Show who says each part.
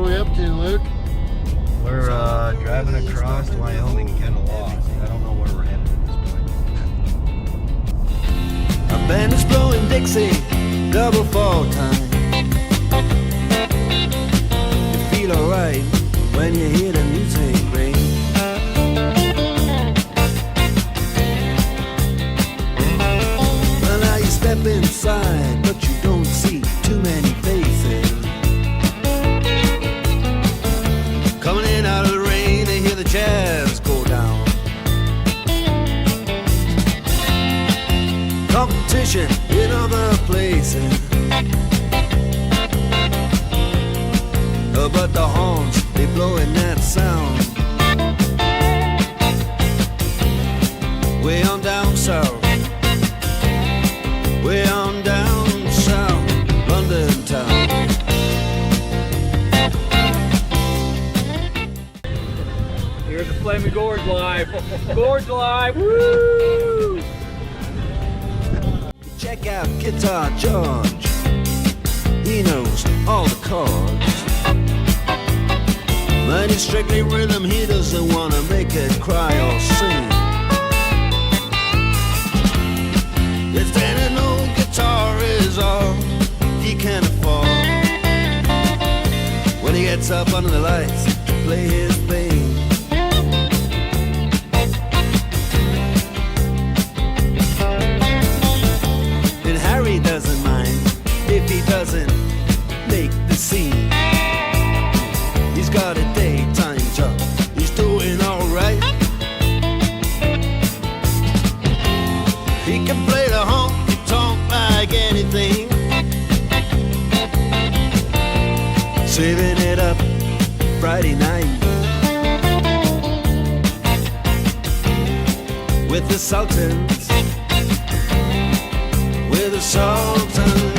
Speaker 1: are we up to, Luke?
Speaker 2: We're driving across Wyoming, kind of lost. I don't know where we're headed at this point.
Speaker 3: A band is blowing Dixie, double fall time. You feel alright when you hear the music ring. Well, now you step inside, but you don't see too many faces. Coming in out of the rain to hear the jazz go down. Competition in other places, but the horns, they blowing that sound. Way on down south, way on down south, London town.
Speaker 4: Here's the Flaming Gorge Live. Gorge Live, woo!
Speaker 3: Check out Guitar George, he knows all the chords. But it's strictly rhythm, he doesn't wanna make it cry or sing. If that an old guitar is all he can afford, when he gets up under the lights to play his thing. And Harry doesn't mind if he doesn't make the scene. He's got a daytime job, he's doing alright. He can play the honky-tonk like anything, saving it up Friday night with the Sultans, with the Sultans.